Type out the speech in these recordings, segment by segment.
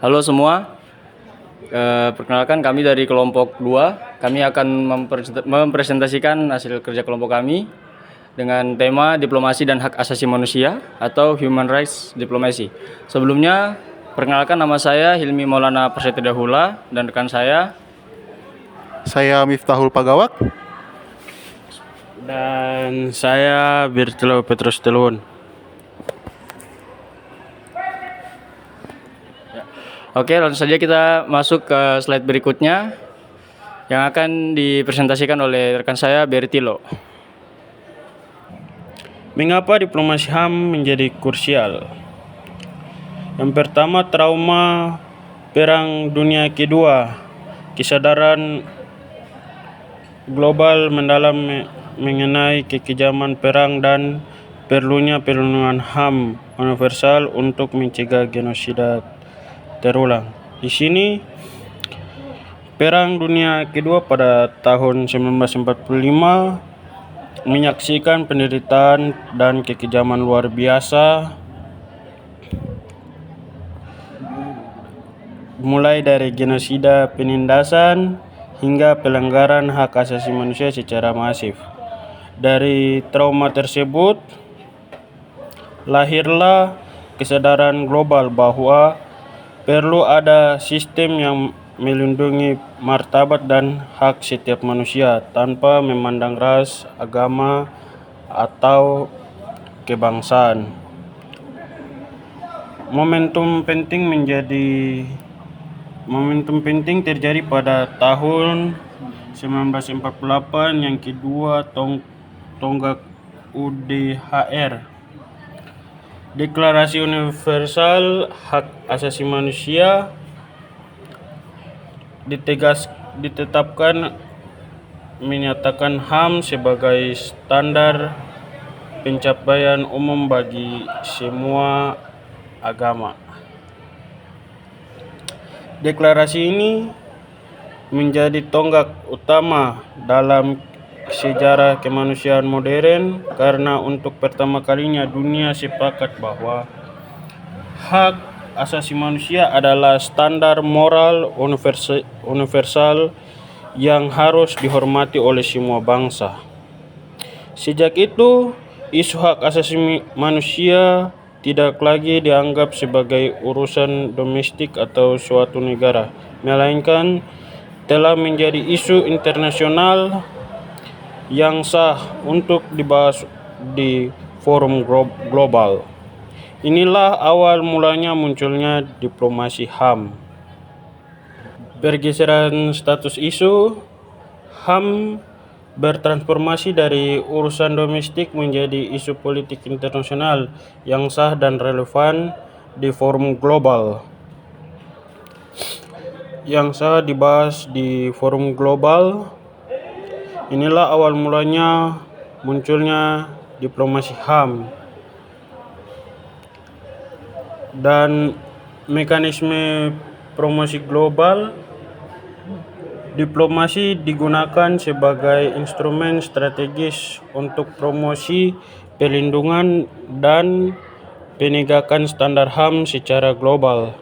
Halo semua, perkenalkan kami dari kelompok 2. Kami akan mempresentasikan hasil kerja kelompok kami dengan tema diplomasi dan hak asasi manusia atau Human Rights Diplomacy. Sebelumnya, perkenalkan nama saya Hilmi Maulana Prasetya Dahula dan rekan saya. Saya Miftahul Pagawak. Dan saya Birtilo Petrus Telun. Oke, langsung saja kita masuk ke slide berikutnya yang akan dipresentasikan oleh rekan saya Bertilo. Mengapa diplomasi HAM menjadi krusial? Yang pertama, trauma Perang Dunia Kedua. Kesadaran global mendalam mengenai kekejaman perang dan perlunya perlindungan HAM universal untuk mencegah genosida terulang. Di sini Perang Dunia Kedua pada tahun 1945 menyaksikan penderitaan dan kekejaman luar biasa, mulai dari genosida penindasan hingga pelanggaran hak asasi manusia secara masif. Dari trauma tersebut lahirlah kesadaran global bahwa perlu ada sistem yang melindungi martabat dan hak setiap manusia tanpa memandang ras, agama, atau kebangsaan. Momentum penting terjadi pada tahun 1948 yang kedua tonggak UDHR. Deklarasi Universal Hak Asasi Manusia ditetapkan menyatakan HAM sebagai standar pencapaian umum bagi semua agama. Deklarasi ini menjadi tonggak utama dalam sejarah kemanusiaan modern karena untuk pertama kalinya dunia sepakat bahwa hak asasi manusia adalah standar moral universal yang harus dihormati oleh semua bangsa. Sejak itu, isu hak asasi manusia tidak lagi dianggap sebagai urusan domestik atau suatu negara, melainkan telah menjadi isu internasional yang sah untuk dibahas di forum global. Inilah awal mulanya munculnya diplomasi HAM. Pergeseran status isu, HAM bertransformasi dari urusan domestik menjadi isu politik internasional yang sah dan relevan di forum global. Yang sah dibahas di forum global. Inilah awal mulanya munculnya diplomasi HAM. Dan mekanisme promosi global, diplomasi digunakan sebagai instrumen strategis untuk promosi perlindungan dan penegakan standar HAM secara global,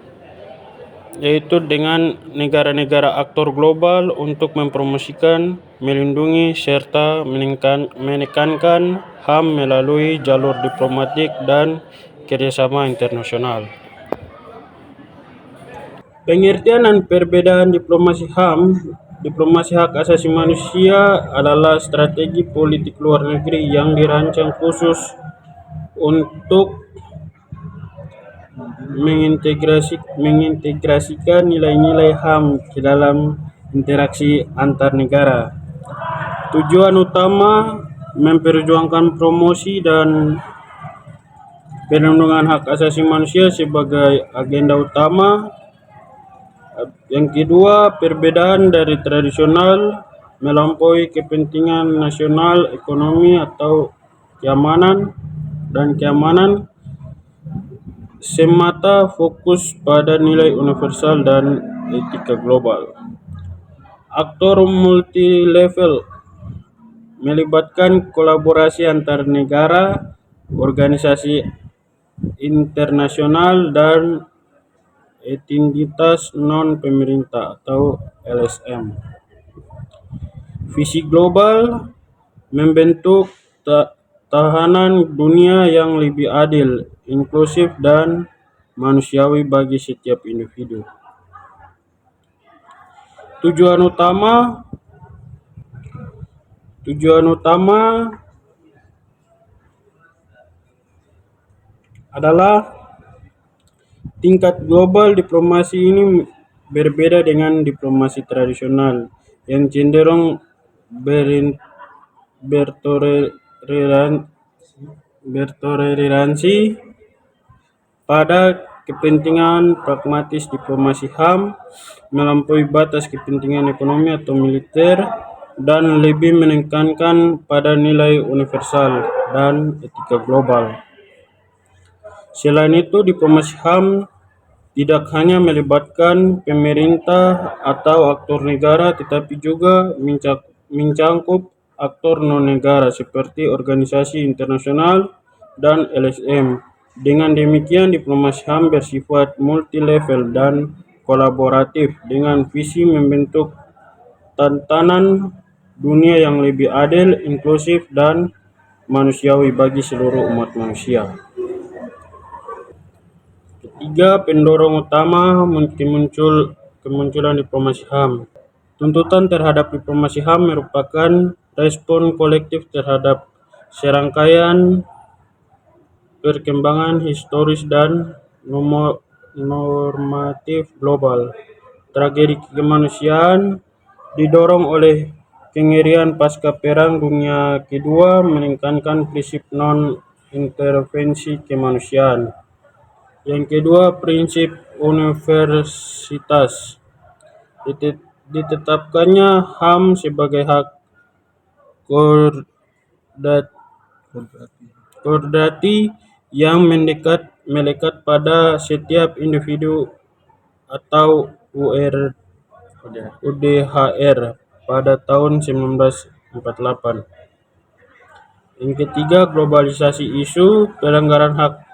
yaitu dengan negara-negara aktor global untuk mempromosikan, melindungi, serta menekankan HAM melalui jalur diplomatik dan kerjasama internasional. Pengertian dan perbedaan diplomasi HAM. Diplomasi hak asasi manusia adalah strategi politik luar negeri yang dirancang khusus untuk mengintegrasikan nilai-nilai HAM ke dalam interaksi antar negara. Tujuan utama memperjuangkan promosi dan perlindungan hak asasi manusia sebagai agenda utama. Yang kedua, perbedaan dari tradisional melampaui kepentingan nasional, ekonomi atau keamanan semata fokus pada nilai universal dan etika global. Aktor multi-level melibatkan kolaborasi antar negara, organisasi internasional, dan entitas non-pemerintah atau LSM. Visi global membentuk tahanan dunia yang lebih adil, inklusif, dan manusiawi bagi setiap individu. Tujuan utama adalah tingkat global. Diplomasi ini berbeda dengan diplomasi tradisional yang cenderung bertoleransi pada kepentingan pragmatis. Diplomasi HAM melampaui batas kepentingan ekonomi atau militer dan lebih menekankan pada nilai universal dan etika global. Selain itu, diplomasi HAM tidak hanya melibatkan pemerintah atau aktor negara, tetapi juga mencangkup aktor non-negara seperti organisasi internasional dan LSM. Dengan demikian, diplomasi HAM bersifat multi-level dan kolaboratif dengan visi membentuk tatanan dunia yang lebih adil, inklusif, dan manusiawi bagi seluruh umat manusia. Ketiga, pendorong utama kemunculan diplomasi HAM. Tuntutan terhadap diplomasi HAM merupakan respon kolektif terhadap serangkaian perkembangan historis dan normatif global. Tragedi kemanusiaan didorong oleh kengerian pasca Perang Dunia Kedua menekankan prinsip non-intervensi kemanusiaan. Yang kedua, prinsip universitas. Ditetapkannya HAM sebagai hak kodratiyah yang melekat pada setiap individu atau UDHR pada tahun 1948. Yang ketiga, globalisasi. Isu pelanggaran hak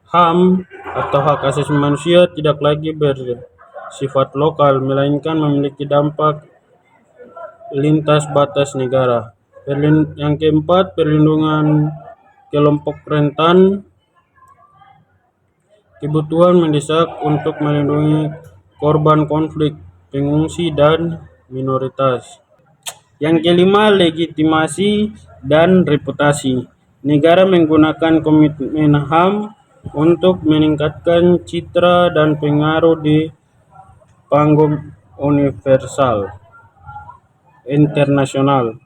HAM atau hak asasi manusia tidak lagi bersifat lokal, melainkan memiliki dampak lintas batas negara. Yang keempat, perlindungan kelompok rentan. Kebutuhan mendesak untuk melindungi korban konflik, pengungsi, dan minoritas. Yang kelima, legitimasi dan reputasi. Negara menggunakan komitmen HAM untuk meningkatkan citra dan pengaruh di panggung internasional.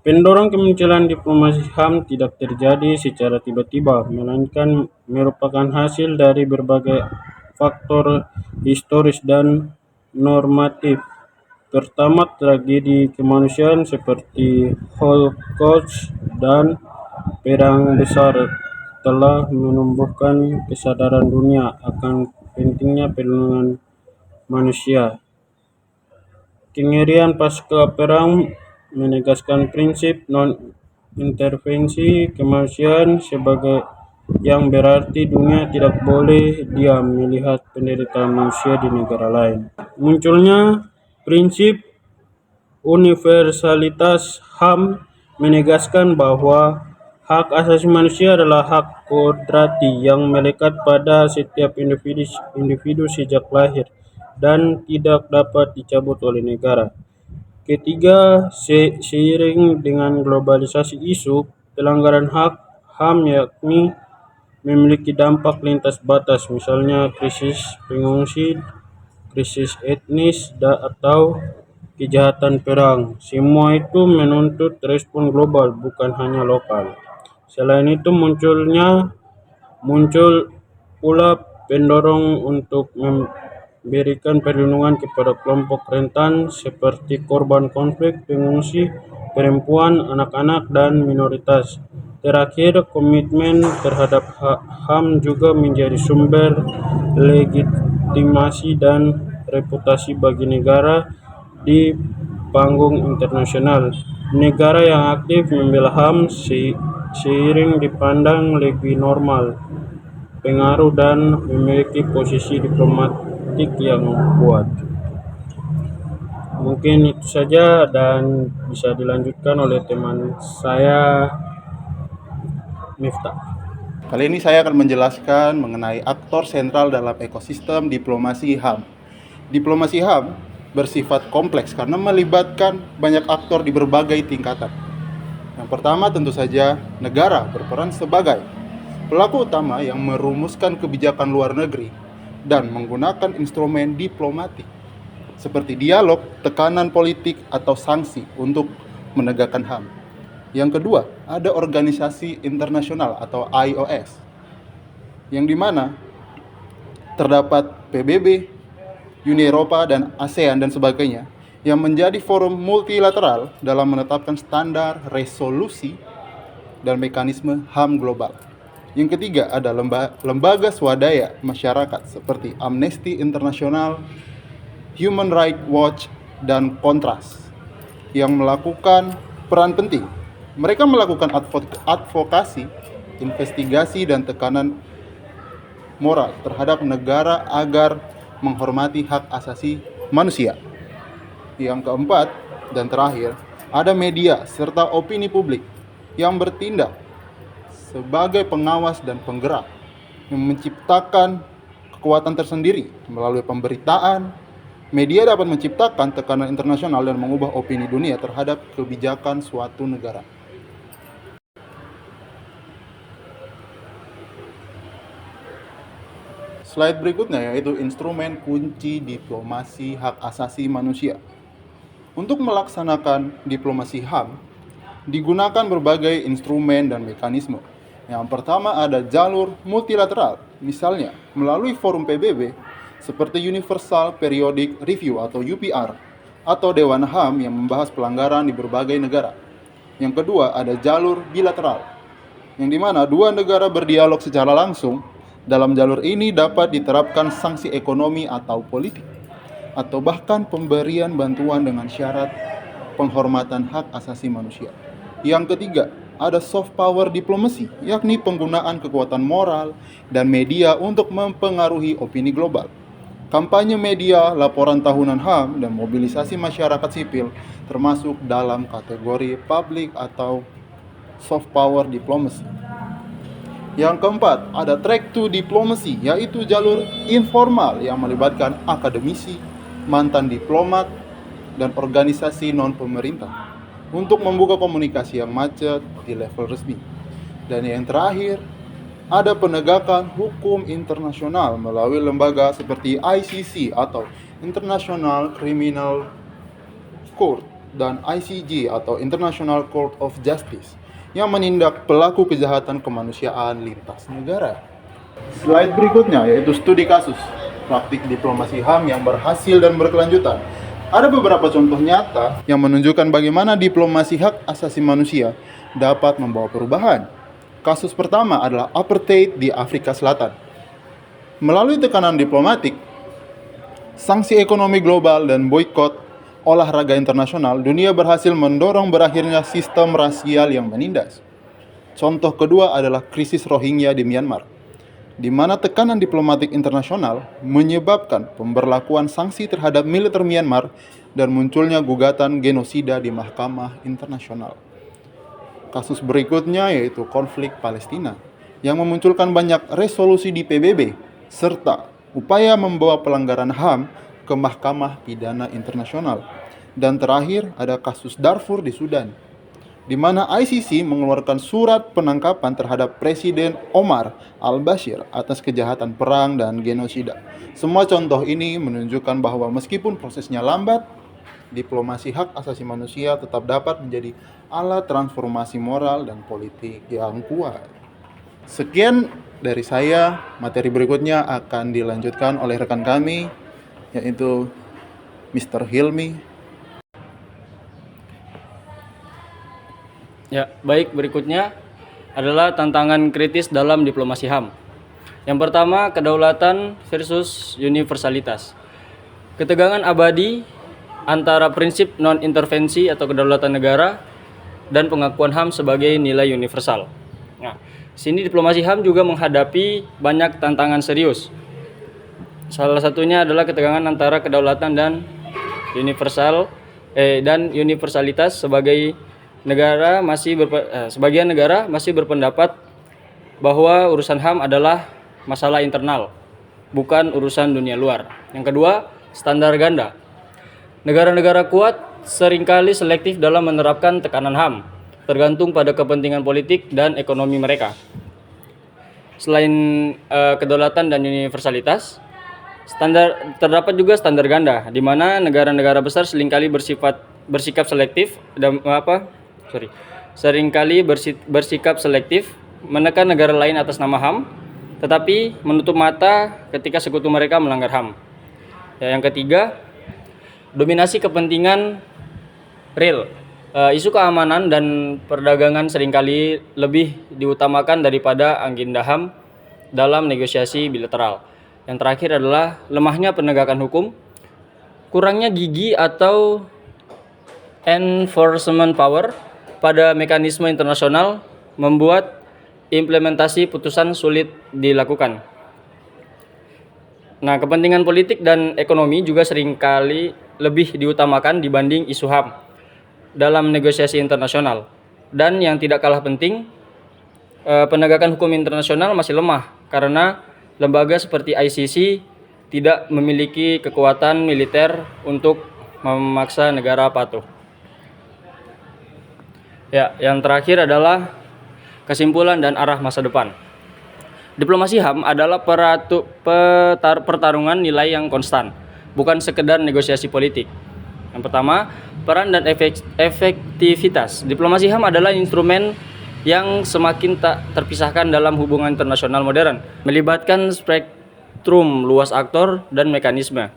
Pendorong kemunculan diplomasi HAM tidak terjadi secara tiba-tiba, melainkan merupakan hasil dari berbagai faktor historis dan normatif. Pertama, tragedi kemanusiaan seperti Holocaust dan Perang Besar telah menumbuhkan kesadaran dunia akan pentingnya perlindungan manusia. Kengerian pasca perang menegaskan prinsip non-intervensi kemanusiaan sebagai yang berarti dunia tidak boleh diam melihat penderitaan manusia di negara lain. Munculnya prinsip universalitas HAM menegaskan bahwa hak asasi manusia adalah hak kodratiyah yang melekat pada setiap individu sejak lahir dan tidak dapat dicabut oleh negara. Ketiga, seiring dengan globalisasi, isu pelanggaran hak HAM yakni memiliki dampak lintas batas, misalnya krisis pengungsi, krisis etnis, atau kejahatan perang. Semua itu menuntut respon global, bukan hanya lokal. Selain itu, muncul pula pendorong untuk memberikan perlindungan kepada kelompok rentan seperti korban konflik, pengungsi, perempuan, anak-anak, dan minoritas. Terakhir, komitmen terhadap HAM juga menjadi sumber legitimasi dan reputasi bagi negara di panggung internasional. Negara yang aktif membela HAM seiring dipandang lebih normal pengaruh dan memiliki posisi diplomatik yang kuat. Mungkin itu saja dan bisa dilanjutkan oleh teman saya Miftah. Kali ini saya akan menjelaskan mengenai aktor sentral dalam ekosistem diplomasi HAM. Diplomasi HAM bersifat kompleks karena melibatkan banyak aktor di berbagai tingkatan. Yang pertama tentu saja negara berperan sebagai pelaku utama yang merumuskan kebijakan luar negeri dan menggunakan instrumen diplomatik seperti dialog, tekanan politik, atau sanksi untuk menegakkan HAM. Yang kedua, ada organisasi internasional atau IOS, yang dimana terdapat PBB, Uni Eropa, dan ASEAN, dan sebagainya, yang menjadi forum multilateral dalam menetapkan standar, resolusi, dan mekanisme HAM global. Yang ketiga, ada lembaga swadaya masyarakat seperti Amnesty International, Human Rights Watch, dan Kontras yang melakukan peran penting. Mereka melakukan advokasi, investigasi, dan tekanan moral terhadap negara agar menghormati hak asasi manusia. Yang keempat dan terakhir, ada media serta opini publik yang bertindak sebagai pengawas dan penggerak yang menciptakan kekuatan tersendiri melalui pemberitaan. Media dapat menciptakan tekanan internasional dan mengubah opini dunia terhadap kebijakan suatu negara. Slide berikutnya yaitu instrumen kunci diplomasi hak asasi manusia. Untuk melaksanakan diplomasi HAM, digunakan berbagai instrumen dan mekanisme. Yang pertama ada jalur multilateral, misalnya melalui forum PBB, seperti Universal Periodic Review atau UPR, atau Dewan HAM yang membahas pelanggaran di berbagai negara. Yang kedua ada jalur bilateral, yang dimana dua negara berdialog secara langsung. Dalam jalur ini dapat diterapkan sanksi ekonomi atau politik, atau bahkan pemberian bantuan dengan syarat penghormatan hak asasi manusia. Yang ketiga ada soft power diplomasi, yakni penggunaan kekuatan moral dan media untuk mempengaruhi opini global. Kampanye media, laporan tahunan HAM, dan mobilisasi masyarakat sipil termasuk dalam kategori public atau soft power diplomacy. Yang keempat, ada track to diplomacy, yaitu jalur informal yang melibatkan akademisi, mantan diplomat, dan organisasi non-pemerintah untuk membuka komunikasi yang macet di level resmi. Dan yang terakhir, ada penegakan hukum internasional melalui lembaga seperti ICC atau International Criminal Court dan ICJ atau International Court of Justice yang menindak pelaku kejahatan kemanusiaan lintas negara. Slide berikutnya yaitu studi kasus praktik diplomasi HAM yang berhasil dan berkelanjutan. Ada beberapa contoh nyata yang menunjukkan bagaimana diplomasi hak asasi manusia dapat membawa perubahan. Kasus pertama adalah apartheid di Afrika Selatan. Melalui tekanan diplomatik, sanksi ekonomi global, dan boikot olahraga internasional, dunia berhasil mendorong berakhirnya sistem rasial yang menindas. Contoh kedua adalah krisis Rohingya di Myanmar, di mana tekanan diplomatik internasional menyebabkan pemberlakuan sanksi terhadap militer Myanmar dan munculnya gugatan genosida di Mahkamah Internasional. Kasus berikutnya yaitu konflik Palestina, yang memunculkan banyak resolusi di PBB, serta upaya membawa pelanggaran HAM ke Mahkamah Pidana Internasional. Dan terakhir ada kasus Darfur di Sudan, di mana ICC mengeluarkan surat penangkapan terhadap Presiden Omar al-Bashir atas kejahatan perang dan genosida. Semua contoh ini menunjukkan bahwa meskipun prosesnya lambat, diplomasi hak asasi manusia tetap dapat menjadi alat transformasi moral dan politik yang kuat. Sekian dari saya, materi berikutnya akan dilanjutkan oleh rekan kami, yaitu Mr. Hilmi. Ya, baik, berikutnya adalah tantangan kritis dalam diplomasi HAM. Yang pertama, kedaulatan versus universalitas. Ketegangan abadi antara prinsip non-intervensi atau kedaulatan negara dan pengakuan HAM sebagai nilai universal. Nah, Sini diplomasi HAM juga menghadapi banyak tantangan serius. Salah satunya adalah ketegangan antara kedaulatan dan universalitas. Sebagian negara masih berpendapat bahwa urusan HAM adalah masalah internal, bukan urusan dunia luar. Yang kedua, standar ganda. Negara-negara kuat seringkali selektif dalam menerapkan tekanan HAM, tergantung pada kepentingan politik dan ekonomi mereka. Selain kedaulatan dan universalitas, terdapat juga standar ganda, di mana negara-negara besar seringkali bersikap selektif menekan negara lain atas nama HAM, tetapi menutup mata ketika sekutu mereka melanggar HAM. Yang ketiga, dominasi kepentingan real. Isu keamanan dan perdagangan seringkali lebih diutamakan daripada agenda HAM dalam negosiasi bilateral. Yang terakhir adalah lemahnya penegakan hukum, kurangnya gigi atau enforcement power pada mekanisme internasional membuat implementasi putusan sulit dilakukan. Nah, kepentingan politik dan ekonomi juga seringkali lebih diutamakan dibanding isu HAM dalam negosiasi internasional. Dan yang tidak kalah penting, penegakan hukum internasional masih lemah karena lembaga seperti ICC tidak memiliki kekuatan militer untuk memaksa negara patuh. Yang terakhir adalah kesimpulan dan arah masa depan. Diplomasi HAM adalah pertarungan nilai yang konstan, bukan sekedar negosiasi politik. Yang pertama, peran dan efektivitas. Diplomasi HAM adalah instrumen yang semakin tak terpisahkan dalam hubungan internasional modern, melibatkan spektrum luas aktor dan mekanisme.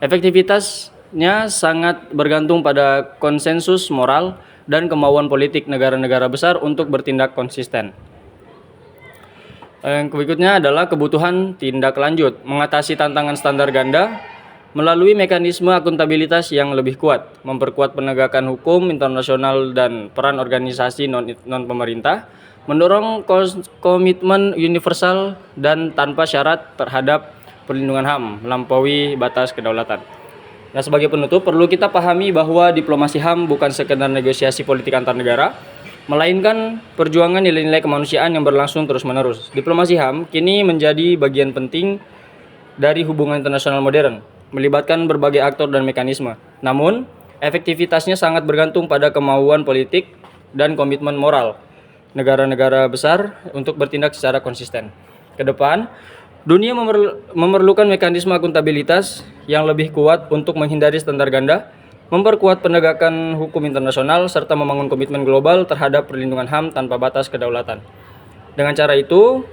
Efektivitasnya sangat bergantung pada konsensus moral dan kemauan politik negara-negara besar untuk bertindak konsisten. Yang berikutnya adalah kebutuhan tindak lanjut, mengatasi tantangan standar ganda melalui mekanisme akuntabilitas yang lebih kuat, memperkuat penegakan hukum internasional dan peran organisasi non-pemerintah, mendorong komitmen universal dan tanpa syarat terhadap perlindungan HAM melampaui batas kedaulatan. Nah, sebagai penutup, perlu kita pahami bahwa diplomasi HAM bukan sekedar negosiasi politik antar negara, melainkan perjuangan nilai-nilai kemanusiaan yang berlangsung terus-menerus. Diplomasi HAM kini menjadi bagian penting dari hubungan internasional modern, melibatkan berbagai aktor dan mekanisme. Namun, efektivitasnya sangat bergantung pada kemauan politik dan komitmen moral negara-negara besar untuk bertindak secara konsisten. Ke depan, dunia memerlukan mekanisme akuntabilitas yang lebih kuat untuk menghindari standar ganda, memperkuat penegakan hukum internasional, serta membangun komitmen global terhadap perlindungan HAM tanpa batas kedaulatan. Dengan cara itu,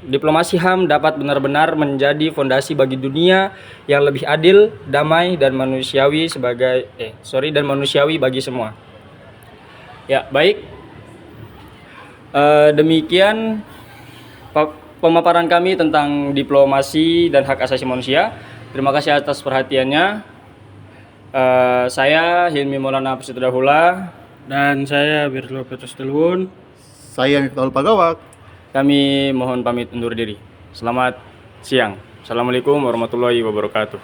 diplomasi HAM dapat benar-benar menjadi fondasi bagi dunia yang lebih adil, damai, dan manusiawi bagi semua. Ya, baik. Demikian pemaparan kami tentang diplomasi dan hak asasi manusia. Terima kasih atas perhatiannya. Saya Hilmi Maulana Pusitudahula. Dan saya Birlo Petrus Telwun. Saya Miftahul Pagawak. Kami mohon pamit undur diri. Selamat siang. Assalamualaikum warahmatullahi wabarakatuh.